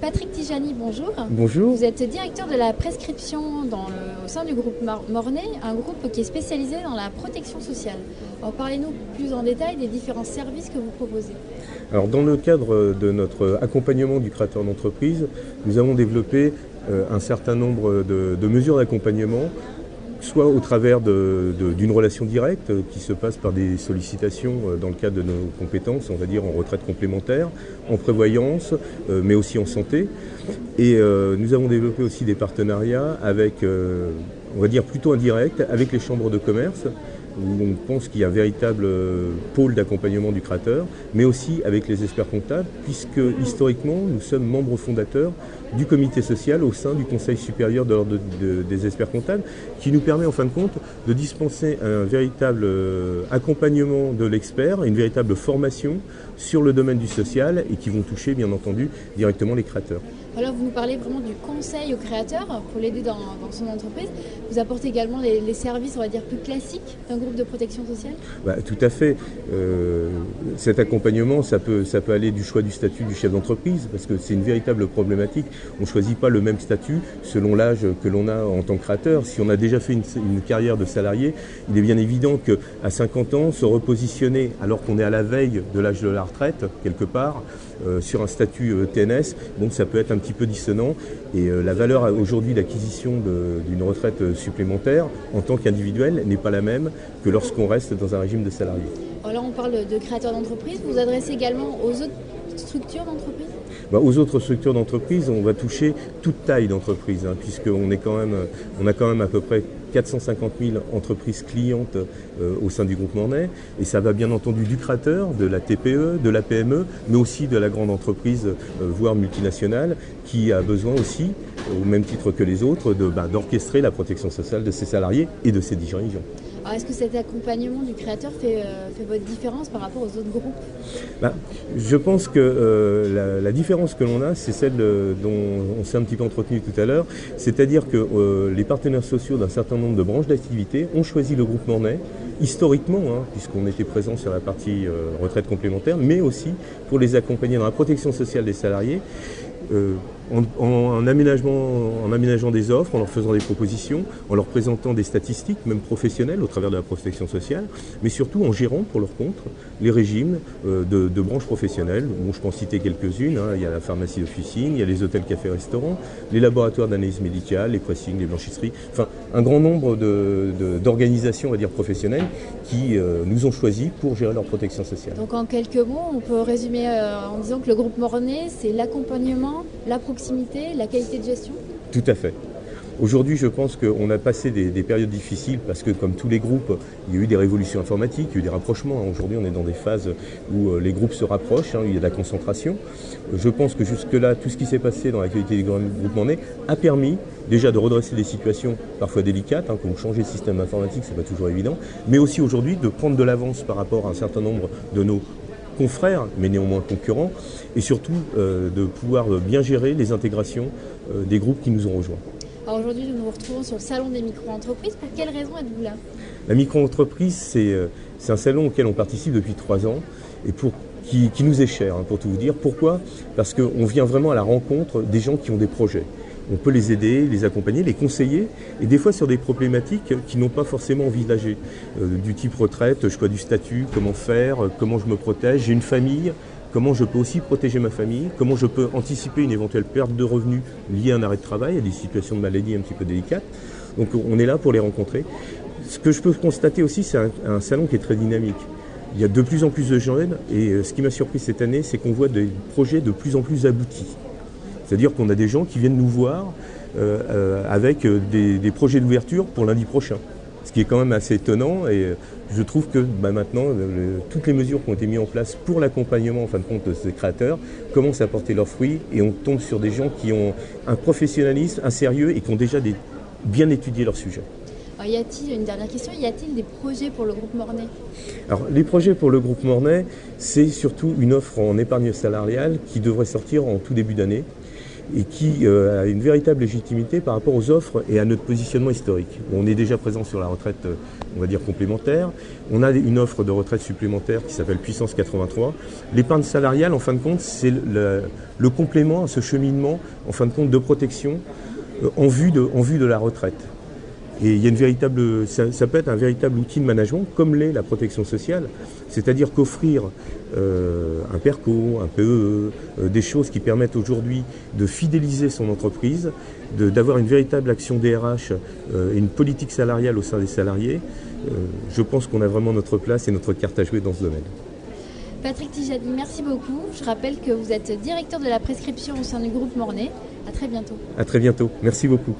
Patrick Tijani, bonjour. Bonjour. Vous êtes directeur de la prescription au sein du groupe Mornay, un groupe qui est spécialisé dans la protection sociale. Alors parlez-nous plus en détail des différents services que vous proposez. Alors dans le cadre de notre accompagnement du créateur d'entreprise, nous avons développé un certain nombre de mesures d'accompagnement, soit au travers d'une relation directe qui se passe par des sollicitations dans le cadre de nos compétences, on va dire en retraite complémentaire, en prévoyance, mais aussi en santé. Et nous avons développé aussi des partenariats avec, on va dire plutôt indirects, avec les chambres de commerce, où on pense qu'il y a un véritable pôle d'accompagnement du créateur, mais aussi avec les experts comptables, puisque historiquement, nous sommes membres fondateurs du comité social au sein du Conseil supérieur de l'ordre des experts comptables, qui nous permet en fin de compte de dispenser un véritable accompagnement de l'expert, une véritable formation sur le domaine du social et qui vont toucher bien entendu directement les créateurs. Alors vous nous parlez vraiment du conseil au créateur pour l'aider dans son entreprise. Vous apportez également les services, on va dire, plus classiques d'un groupe de protection sociale ? Tout à fait. Cet accompagnement, ça peut aller du choix du statut du chef d'entreprise, parce que c'est une véritable problématique. On ne choisit pas le même statut selon l'âge que l'on a en tant que créateur. Si on a déjà fait une carrière de salarié, il est bien évident qu'à 50 ans, se repositionner alors qu'on est à la veille de l'âge de la retraite, quelque part, sur un statut TNS, bon, ça peut être un petit peu dissonant. Et la valeur aujourd'hui d'acquisition d'une retraite supplémentaire en tant qu'individuel n'est pas la même que lorsqu'on reste dans un régime de salarié. Alors là, on parle de créateurs d'entreprise. Vous vous adressez également aux autres structures d'entreprise ? Aux autres structures d'entreprise, on va toucher toute taille d'entreprise, puisqu'on a quand même à peu près 450 000 entreprises clientes au sein du groupe Mornay, et ça va bien entendu du créateur, de la TPE, de la PME, mais aussi de la grande entreprise, voire multinationale, qui a besoin aussi, au même titre que les autres, d'orchestrer la protection sociale de ses salariés et de ses dirigeants. Alors est-ce que cet accompagnement du créateur fait votre différence par rapport aux autres groupes ? Je pense que la différence que l'on a, c'est celle dont on s'est un petit peu entretenu tout à l'heure, c'est-à-dire que les partenaires sociaux d'un certain nombre de branches d'activité ont choisi le groupe Mornay, historiquement, puisqu'on était présent sur la partie retraite complémentaire, mais aussi pour les accompagner dans la protection sociale des salariés, en aménageant des offres, en leur faisant des propositions, en leur présentant des statistiques, même professionnelles, au travers de la protection sociale, mais surtout en gérant pour leur compte les régimes de branches professionnelles. Bon, je peux en citer quelques-unes, il y a la pharmacie d'officine, il y a les hôtels, cafés, restaurants, les laboratoires d'analyse médicale, les pressings, les blanchisseries, enfin un grand nombre d'organisations, on va dire, professionnelles qui nous ont choisis pour gérer leur protection sociale. Donc en quelques mots, on peut résumer en disant que le groupe Mornay, c'est l'accompagnement, la proximité, la qualité de gestion ? Tout à fait. Aujourd'hui, je pense qu'on a passé des périodes difficiles parce que, comme tous les groupes, il y a eu des révolutions informatiques, il y a eu des rapprochements. Aujourd'hui, on est dans des phases où les groupes se rapprochent, il y a de la concentration. Je pense que jusque-là, tout ce qui s'est passé dans l'actualité du groupe Mornay a permis déjà de redresser des situations parfois délicates, comme changer de système informatique, c'est pas toujours évident, mais aussi aujourd'hui de prendre de l'avance par rapport à un certain nombre de nos confrères, mais néanmoins concurrents, et surtout de pouvoir bien gérer les intégrations des groupes qui nous ont rejoints. Alors aujourd'hui, nous nous retrouvons sur le salon des micro-entreprises. Pour quelle raison êtes-vous là ? La micro-entreprise, c'est un salon auquel on participe depuis 3 ans et qui nous est cher, pour tout vous dire. Pourquoi ? Parce qu'on vient vraiment à la rencontre des gens qui ont des projets. On peut les aider, les accompagner, les conseiller, et des fois sur des problématiques qui n'ont pas forcément envisagées. Du type retraite, choix du statut, comment faire, comment je me protège, j'ai une famille, comment je peux aussi protéger ma famille, comment je peux anticiper une éventuelle perte de revenus liée à un arrêt de travail, à des situations de maladie un petit peu délicates. Donc on est là pour les rencontrer. Ce que je peux constater aussi, c'est un salon qui est très dynamique. Il y a de plus en plus de jeunes, et ce qui m'a surpris cette année, c'est qu'on voit des projets de plus en plus aboutis. C'est-à-dire qu'on a des gens qui viennent nous voir avec des projets d'ouverture pour lundi prochain. Ce qui est quand même assez étonnant, et je trouve que maintenant, toutes les mesures qui ont été mises en place pour l'accompagnement en fin de compte de ces créateurs commencent à porter leurs fruits, et on tombe sur des gens qui ont un professionnalisme, un sérieux, et qui ont déjà bien étudié leur sujet. Alors, une dernière question, y a-t-il des projets pour le groupe Mornay ? Alors, les projets pour le groupe Mornay, c'est surtout une offre en épargne salariale qui devrait sortir en tout début d'année, et qui a une véritable légitimité par rapport aux offres et à notre positionnement historique. On est déjà présent sur la retraite on va dire, complémentaire. On a une offre de retraite supplémentaire qui s'appelle Puissance 83. L'épargne salariale, en fin de compte, c'est le complément à ce cheminement, en fin de compte, de protection en vue de la retraite. Et il y a ça peut être un véritable outil de management, comme l'est la protection sociale. C'est-à-dire qu'offrir un PERCO, un PEE, des choses qui permettent aujourd'hui de fidéliser son entreprise, d'avoir une véritable action DRH et une politique salariale au sein des salariés, je pense qu'on a vraiment notre place et notre carte à jouer dans ce domaine. Patrick Tijani, merci beaucoup. Je rappelle que vous êtes directeur de la prescription au sein du groupe Mornay. À très bientôt. À très bientôt. Merci beaucoup.